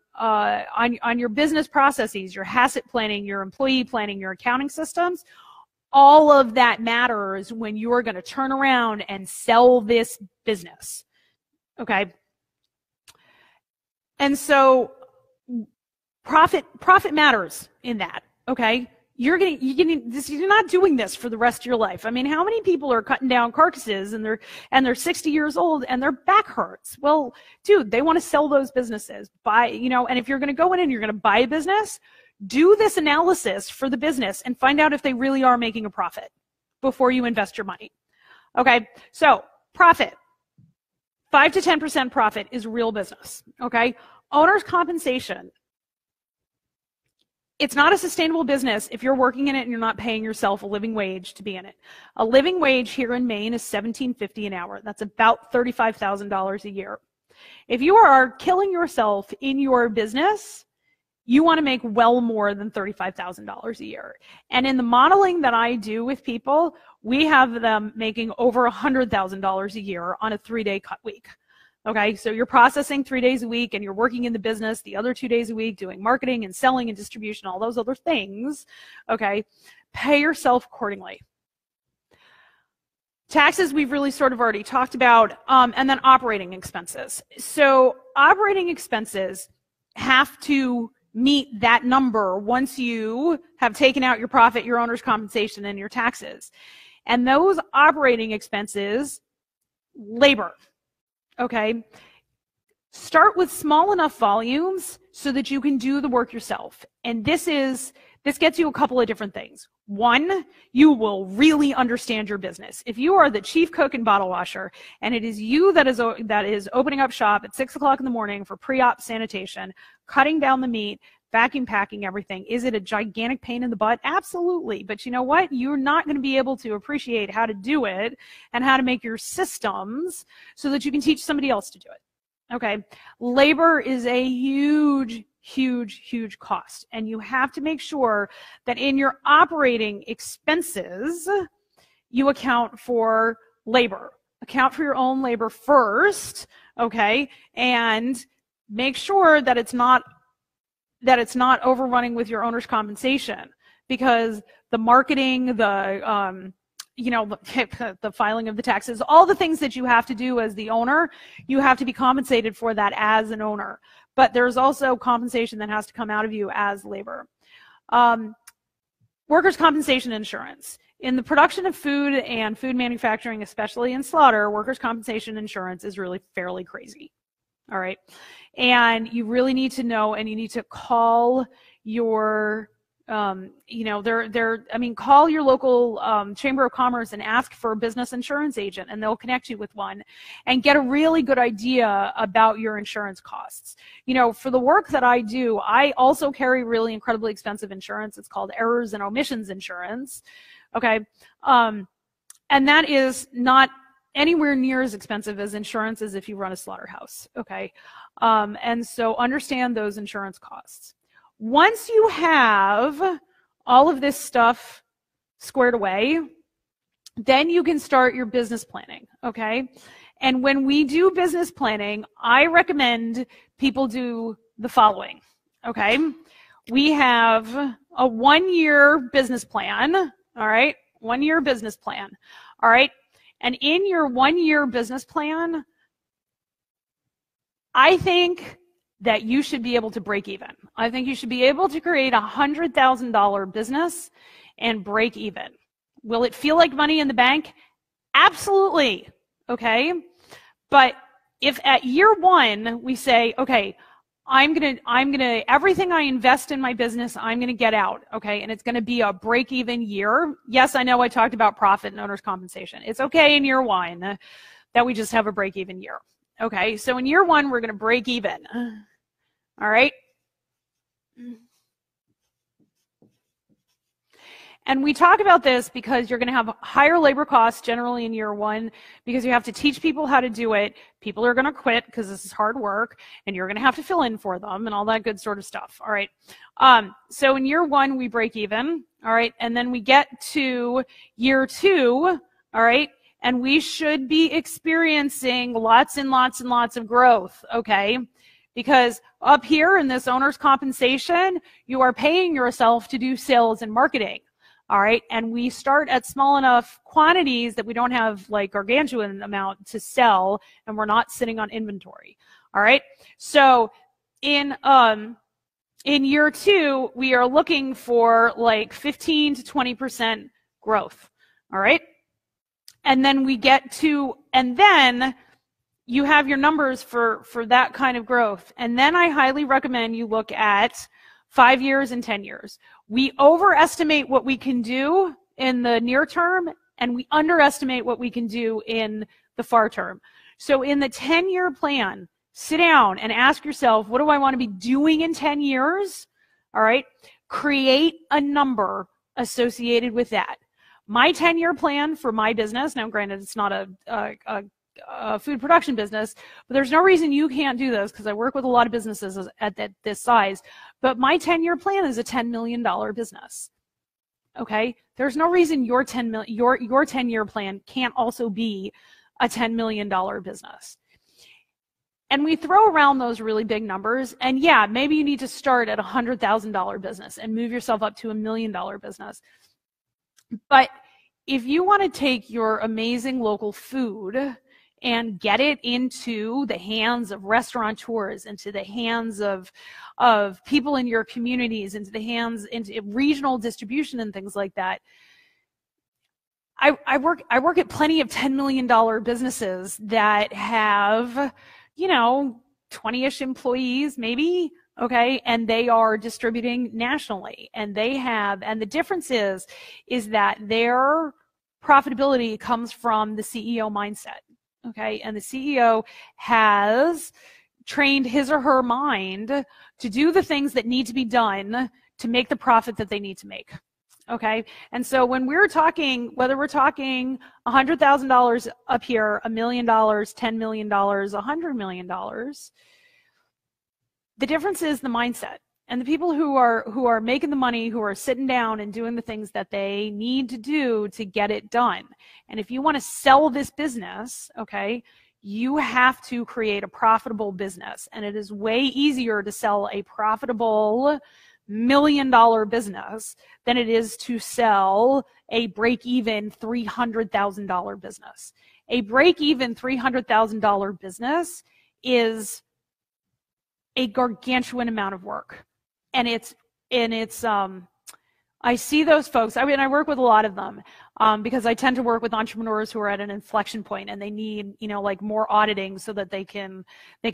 business processes, your asset planning, your employee planning, your accounting systems. All of that matters when you are going to turn around and sell this business. Okay. And so profit matters in that. Okay. You're not doing this for the rest of your life. I mean, how many people are cutting down carcasses and they're 60 years old and their back hurts? Well, dude, they want to sell those businesses. And if you're going to go in and you're going to buy a business, do this analysis for the business and find out if they really are making a profit before you invest your money. Okay. So profit, 5 to 10% profit is real business. Okay. Owner's compensation. It's not a sustainable business if you're working in it and you're not paying yourself a living wage to be in it. A living wage here in Maine is $17.50 an hour. That's about $35,000 a year. If you are killing yourself in your business, you want to make well more than $35,000 a year. And in the modeling that I do with people, we have them making over $100,000 a year on a 3-day cut week. Okay, so you're processing 3 days a week and you're working in the business the other 2 days a week doing marketing and selling and distribution, all those other things. Okay, pay yourself accordingly. Taxes, we've really sort of already talked about, and then operating expenses. So operating expenses have to meet that number once you have taken out your profit, your owner's compensation, and your taxes. And those operating expenses, labor. Okay, start with small enough volumes so that you can do the work yourself. And this gets you a couple of different things. One, you will really understand your business. If you are the chief cook and bottle washer, and it is you that is opening up shop at 6 o'clock in the morning for pre-op sanitation, cutting down the meat, vacuum packing everything, is it a gigantic pain in the butt? Absolutely. But you know what? You're not going to be able to appreciate how to do it and how to make your systems so that you can teach somebody else to do it. Okay. Labor is a huge, huge, huge cost. And you have to make sure that in your operating expenses, you account for labor. Account for your own labor first. Okay. And make sure that it's not overrunning with your owner's compensation, because the marketing, the filing of the taxes, all the things that you have to do as the owner, you have to be compensated for that as an owner. But there's also compensation that has to come out of you as labor. Workers' compensation insurance. In the production of food and food manufacturing, especially in slaughter, workers' compensation insurance is really fairly crazy. All right. And you really need to know, and you need to call your You know, I mean, call your local Chamber of Commerce and ask for a business insurance agent, and they'll connect you with one and get a really good idea about your insurance costs. You know, for the work that I do, I also carry really incredibly expensive insurance. It's called errors and omissions insurance. Okay. And that is not anywhere near as expensive as insurance as if you run a slaughterhouse. Okay. And so understand those insurance costs. Once you have all of this stuff squared away, then you can start your business planning, okay? And when we do business planning, I recommend people do the following, okay? We have a 1-year business plan, all right? 1-year business plan, all right? And in your 1-year business plan, I think that you should be able to break even. I think you should be able to create a $100,000 business and break even. Will it feel like money in the bank? Absolutely, okay? But if at year 1 we say, okay, I'm gonna everything I invest in my business, I'm gonna get out, okay? And it's gonna be a break-even year. Yes, I know I talked about profit and owner's compensation. It's okay in year 1 that we just have a break-even year. Okay, so in year 1, we're gonna break even. All right. And we talk about this because you're going to have higher labor costs generally in year 1 because you have to teach people how to do it. People are going to quit because this is hard work, and you're going to have to fill in for them and all that good sort of stuff. All right. So in year 1, we break even. All right. And then we get to year 2. All right. And we should be experiencing lots and lots and lots of growth. Okay. Because up here in this owner's compensation, you are paying yourself to do sales and marketing. All right. And we start at small enough quantities that we don't have like gargantuan amount to sell, and we're not sitting on inventory. All right. So in year 2, we are looking for like 15 to 20% growth. All right. And then we get to, and then you have your numbers for that kind of growth. And then I highly recommend you look at 5 years and 10 years. We overestimate what we can do in the near term, and we underestimate what we can do in the far term. So in the 10-year plan, sit down and ask yourself, what do I want to be doing in 10 years? All right. Create a number associated with that. My 10-year plan for my business, now granted it's not a food production business, but there's no reason you can't do this because I work with a lot of businesses at this size. But my 10-year plan is a $10 million business. Okay, there's no reason your 10-year plan can't also be a $10 million business. And we throw around those really big numbers, and yeah, maybe you need to start at a $100,000 business and move yourself up to $1 million business. But if you want to take your amazing local food and get it into the hands of restaurateurs, into the hands of people in your communities, into regional distribution and things like that. I work at plenty of $10 million businesses that have, 20-ish employees maybe, okay, and they are distributing nationally, and the difference is that their profitability comes from the CEO mindset. Okay, and the CEO has trained his or her mind to do the things that need to be done to make the profit that they need to make. Okay, and so when we're talking, whether we're talking $100,000 up here, $1 million, $10 million, $100 million, the difference is the mindset. And the people who are making the money, who are sitting down and doing the things that they need to do to get it done. And if you want to sell this business, okay, you have to create a profitable business. And it is way easier to sell a profitable $1 million business than it is to sell a break-even $300,000 business. A break-even $300,000 business is a gargantuan amount of work. And I see those folks. I mean, I work with a lot of them because I tend to work with entrepreneurs who are at an inflection point and they need, like more auditing so that they can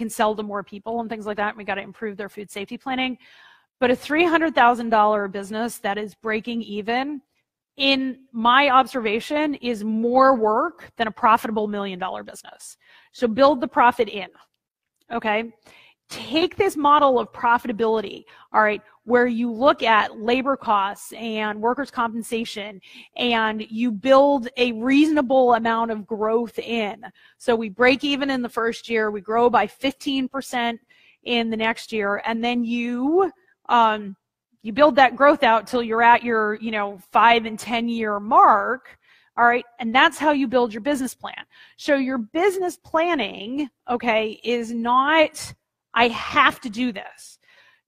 sell to more people and things like that. And we got to improve their food safety planning. But a $300,000 business that is breaking even, in my observation, is more work than a profitable $1 million business. So build the profit in, okay? Take this model of profitability, all right, where you look at labor costs and workers' compensation, and you build a reasonable amount of growth in. So we break even in the first year, we grow by 15% in the next year, and then you build that growth out till you're at your 5 and 10 year mark. All right, and that's how you build your business plan. So your business planning, okay, is not, I have to do this.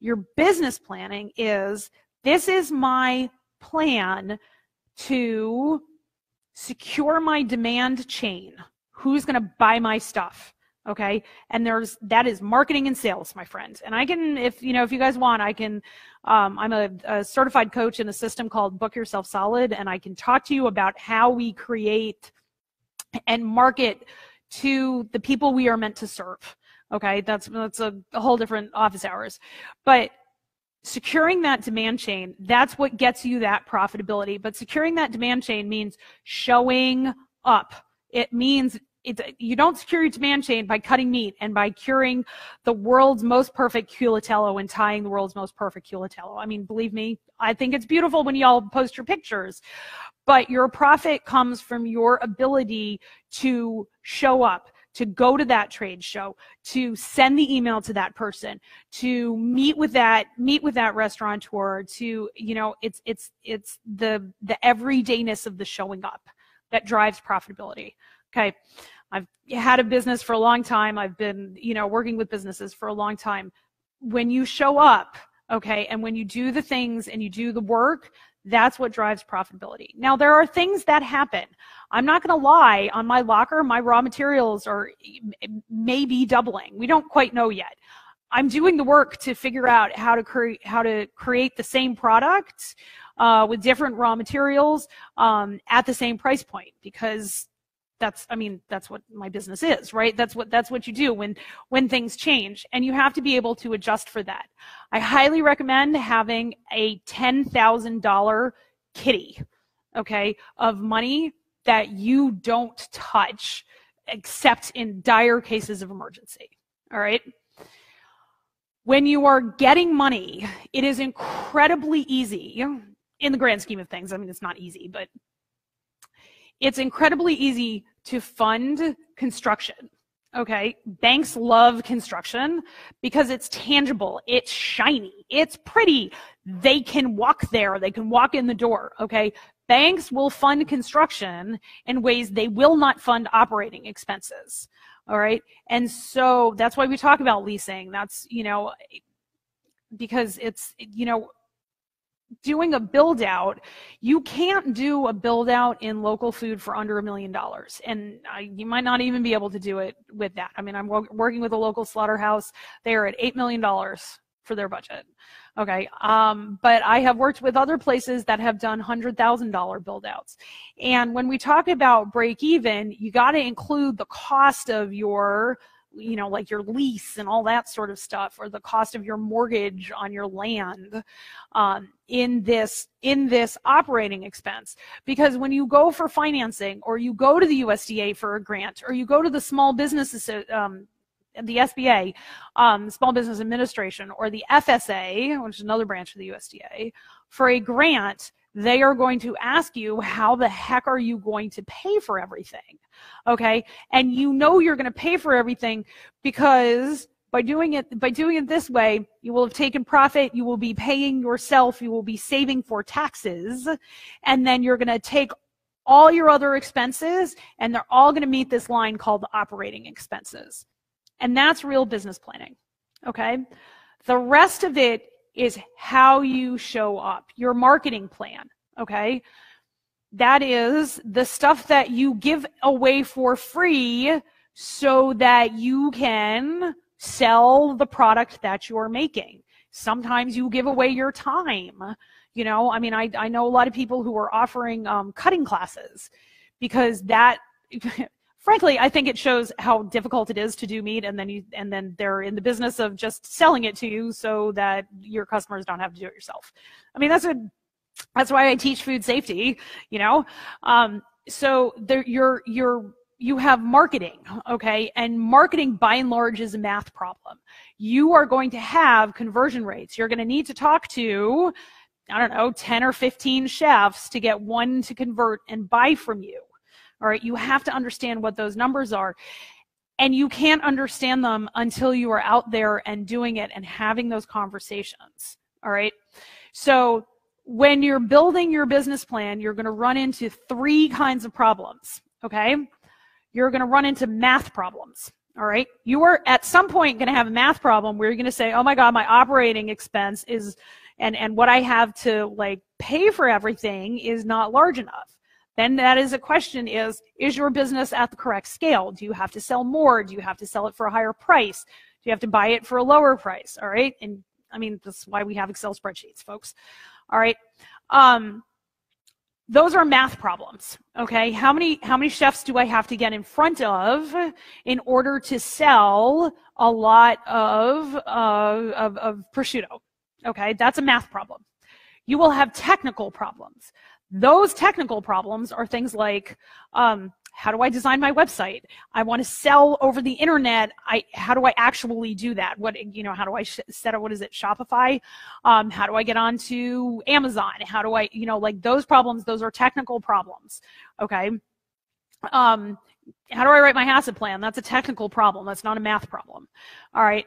Your business planning is, this is my plan to secure my demand chain. Who's going to buy my stuff? Okay, and that is marketing and sales, my friend. And I can, if you guys want, I can, I'm a certified coach in a system called Book Yourself Solid, and I can talk to you about how we create and market to the people we are meant to serve. Okay, that's a whole different office hours. But securing that demand chain, that's what gets you that profitability. But securing that demand chain means showing up. It means you don't secure your demand chain by cutting meat and by curing the world's most perfect culatello and tying the world's most perfect culatello. I mean, believe me, I think it's beautiful when y'all post your pictures. But your profit comes from your ability to show up, to go to that trade show, to send the email to that person, to meet with that restaurateur, to, it's the everydayness of the showing up that drives profitability. Okay. I've had a business for a long time. I've been, working with businesses for a long time. When you show up, okay, and when you do the things and you do the work, that's what drives profitability. Now, there are things that happen. I'm not going to lie, on my locker, my raw materials are maybe doubling. We don't quite know yet. I'm doing the work to figure out how to create the same product with different raw materials at the same price point, because that's what my business is, right? That's what you do when things change, and you have to be able to adjust for that. I highly recommend having a $10,000 kitty, okay, of money that you don't touch except in dire cases of emergency. All right. When you are getting money, it is incredibly easy in the grand scheme of things. I mean, it's not easy, but it's incredibly easy to fund construction. Okay, banks love construction because it's tangible, it's shiny, it's pretty. They can walk there, they can walk in the door. Okay, banks will fund construction in ways they will not fund operating expenses. All right, and so that's why we talk about leasing. That's, because it's, doing a build out, you can't do a build out in local food for under $1 million. And you might not even be able to do it with that. I mean, I'm working with a local slaughterhouse. They are at $8 million for their budget. Okay. But I have worked with other places that have done $100,000 build outs. And when we talk about break even, you got to include the cost of your, like your lease and all that sort of stuff, or the cost of your mortgage on your land in this operating expense. Because when you go for financing, or you go to the USDA for a grant, or you go to the small businesses, the SBA, Small Business Administration, or the FSA, which is another branch of the USDA, for a grant, they are going to ask you, how the heck are you going to pay for everything? Okay, and you're going to pay for everything because by doing it this way, you will have taken profit, you will be paying yourself, you will be saving for taxes, and then you're going to take all your other expenses, and they're all going to meet this line called operating expenses. And that's real business planning. Okay, the rest of it is how you show up, your marketing plan. Okay, that is the stuff that you give away for free so that you can sell the product that you're making. Sometimes you give away your time. I mean, I know a lot of people who are offering cutting classes, because that frankly, I think it shows how difficult it is to do meat, and then they're in the business of just selling it to you so that your customers don't have to do it yourself. I mean, that's why I teach food safety, you know. So there, you have marketing, okay? And marketing, by and large, is a math problem. You are going to have conversion rates. You're going to need to talk to, I don't know, 10 or 15 chefs to get one to convert and buy from you. All right, you have to understand what those numbers are. And you can't understand them until you are out there and doing it and having those conversations. All right. So when you're building your business plan, you're going to run into 3 kinds of problems. Okay. You're going to run into math problems. All right. You are at some point going to have a math problem where you're going to say, oh my God, my operating expense is, and what I have to like pay for everything is not large enough. Then that is a question is your business at the correct scale? Do you have to sell more? Do you have to sell it for a higher price? Do you have to buy it for a lower price? All right. And I mean, that's why we have Excel spreadsheets, folks. All right. Those are math problems. Okay. How many chefs do I have to get in front of in order to sell a lot of prosciutto? Okay. That's a math problem. You will have technical problems. Those technical problems are things like, how do I design my website? I want to sell over the internet. How do I actually do that? How do I set up, what is it, Shopify? How do I get onto Amazon? How do I, like those problems, those are technical problems. Okay. How do I write my HACCP plan? That's a technical problem. That's not a math problem. All right.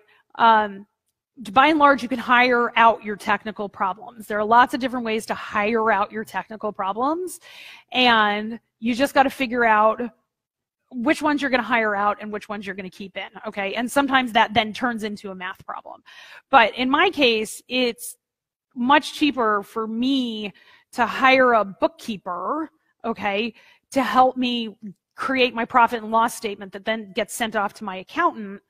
By and large, you can hire out your technical problems. There are lots of different ways to hire out your technical problems, and you just got to figure out which ones you're going to hire out and which ones you're going to keep in, okay? And sometimes that then turns into a math problem. But in my case, it's much cheaper for me to hire a bookkeeper, okay, to help me create my profit and loss statement that then gets sent off to my accountant,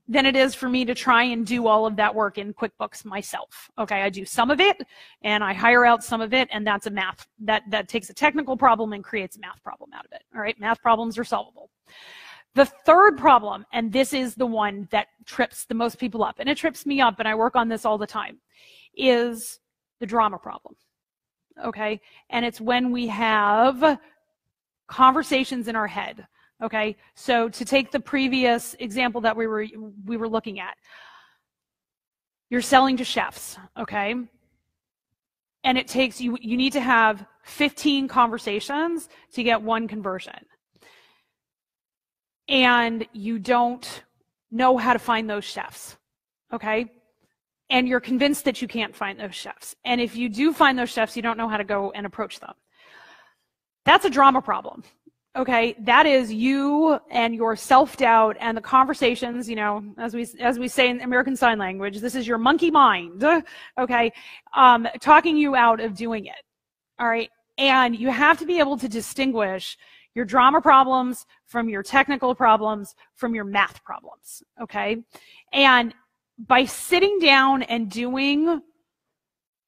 than it is for me to try and do all of that work in QuickBooks myself. Okay, I do some of it and I hire out some of it, and that's a math, that takes a technical problem and creates a math problem out of it. All right, math problems are solvable. The third problem, and this is the one that trips the most people up, and it trips me up, and I work on this all the time, is the drama problem. Okay, and it's when we have conversations in our head. Okay, so to take the previous example that we were looking at, you're selling to chefs, okay? And it takes you need to have 15 conversations to get one conversion. And you don't know how to find those chefs, okay? And you're convinced that you can't find those chefs. And if you do find those chefs, you don't know how to go and approach them. That's a drama problem. Okay, that is you and your self-doubt and the conversations, as we say in American Sign Language, this is your monkey mind, okay, talking you out of doing it, all right? And you have to be able to distinguish your drama problems from your technical problems from your math problems, okay? And by sitting down and doing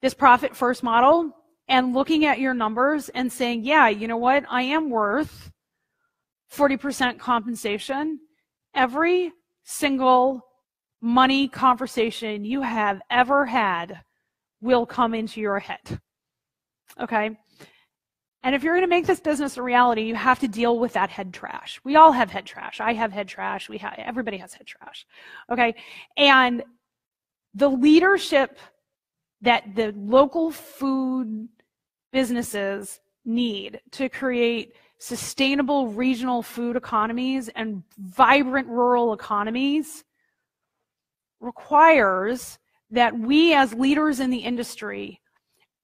this profit first model and looking at your numbers and saying, yeah, you know what, I am worth 40% compensation, every single money conversation you have ever had will come into your head, okay? And if you're going to make this business a reality, you have to deal with that head trash. We all have head trash. I have head trash. Everybody has head trash, okay? And the leadership that the local food businesses need to create sustainable regional food economies and vibrant rural economies requires that we as leaders in the industry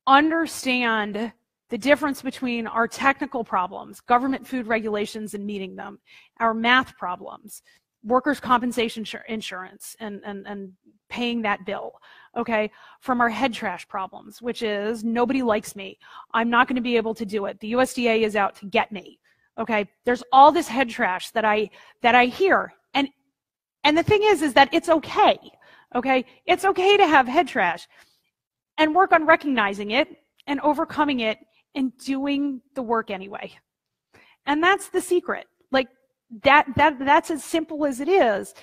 understand the difference between our technical problems, government food regulations and meeting them, our math problems, workers' compensation insurance and paying that bill, okay, from our head trash problems, which is nobody likes me. I'm not going to be able to do it. The USDA is out to get me, okay? There's all this head trash that I hear. And the thing is that it's okay, okay? It's okay to have head trash and work on recognizing it and overcoming it and doing the work anyway. And that's the secret. that's as simple as it is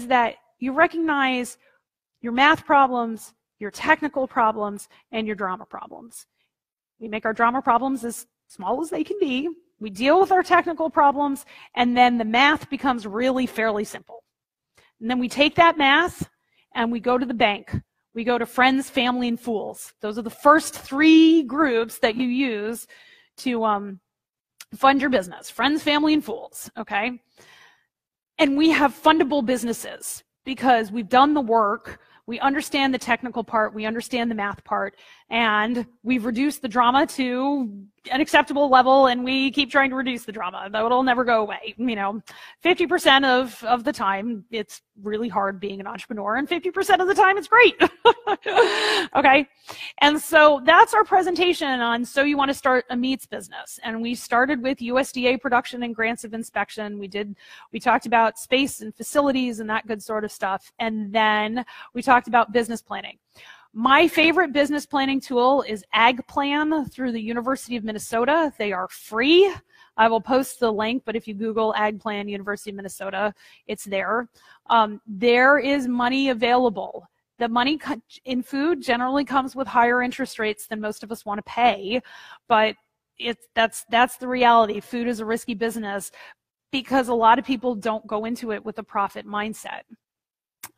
that you recognize your math problems, your technical problems, and your drama problems. We make our drama problems as small as they can be. We deal with our technical problems, and then the math becomes really fairly simple. And then we take that math and we go to the bank. We go to friends, family, and fools. Those are the first 3 groups that you use to fund your business. Friends, family, and fools, okay? And we have fundable businesses because we've done the work, we understand the technical part, we understand the math part, and we've reduced the drama to an acceptable level, and we keep trying to reduce the drama. Though it'll never go away. 50% of the time, it's really hard being an entrepreneur, and 50% of the time, it's great. Okay? And so that's our presentation on So You Want to Start a Meats Business. And we started with USDA production and grants of inspection. We talked about space and facilities and that good sort of stuff. And then we talked about business planning. My favorite business planning tool is AgPlan through the University of Minnesota. They are free. I will post the link, but if you Google AgPlan University of Minnesota, it's there. There is money available. The money in food generally comes with higher interest rates than most of us want to pay, but that's the reality. Food is a risky business because a lot of people don't go into it with a profit mindset.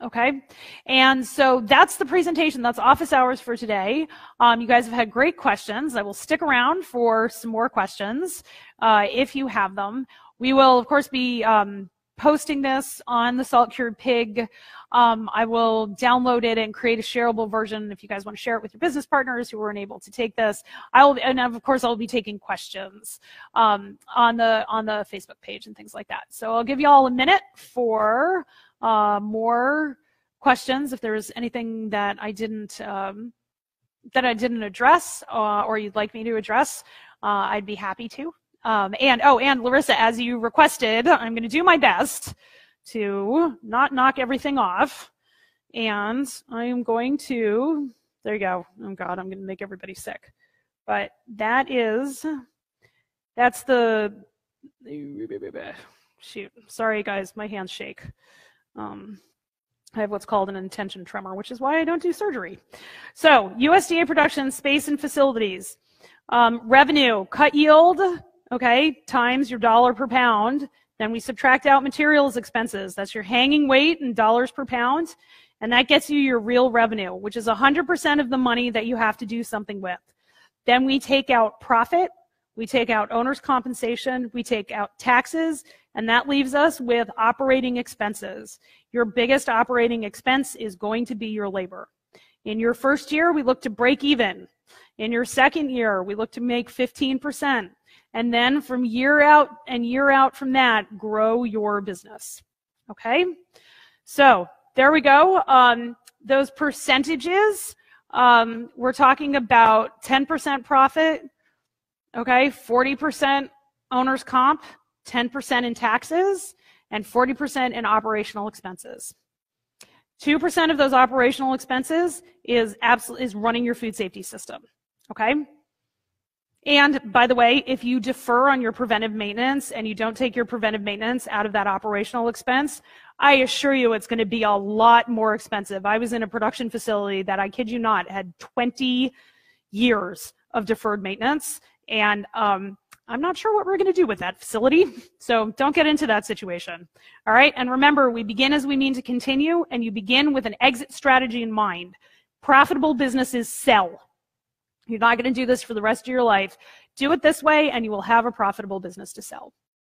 Okay, and so that's the presentation. That's office hours for today. You guys have had great questions. I will stick around for some more questions if you have them. We will, of course, be posting this on the Salt Cured Pig. I will download it and create a shareable version if you guys want to share it with your business partners who weren't able to take this. And of course, I'll be taking questions on the Facebook page and things like that. So I'll give you all a minute for more questions. If there's anything that I didn't address or you'd like me to address, I'd be happy to. And Larissa, as you requested, I'm going to do my best to not knock everything off. And I'm going to, there you go. Oh God, I'm going to make everybody sick. But that's the, shoot, sorry guys, my hands shake. I have what's called an intention tremor, which is why I don't do surgery. So USDA production, space and facilities. Revenue, cut yield, okay, times your dollar per pound. Then we subtract out materials expenses. That's your hanging weight in dollars per pound. And that gets you your real revenue, which is 100% of the money that you have to do something with. Then we take out profit. We take out owner's compensation. We take out taxes. And that leaves us with operating expenses. Your biggest operating expense is going to be your labor. In your first year, we look to break even. In your second year, we look to make 15%. And then from year out and year out from that, grow your business. Okay? So there we go. Those percentages, we're talking about 10% profit, okay, 40% owner's comp, 10% in taxes, and 40% in operational expenses. 2% of those operational expenses is running your food safety system, okay? And by the way, if you defer on your preventive maintenance and you don't take your preventive maintenance out of that operational expense, I assure you it's going to be a lot more expensive. I was in a production facility that, I kid you not, had 20 years of deferred maintenance, and I'm not sure what we're going to do with that facility, so don't get into that situation. All right, and remember, we begin as we mean to continue, and you begin with an exit strategy in mind. Profitable businesses sell. You're not going to do this for the rest of your life. Do it this way, and you will have a profitable business to sell.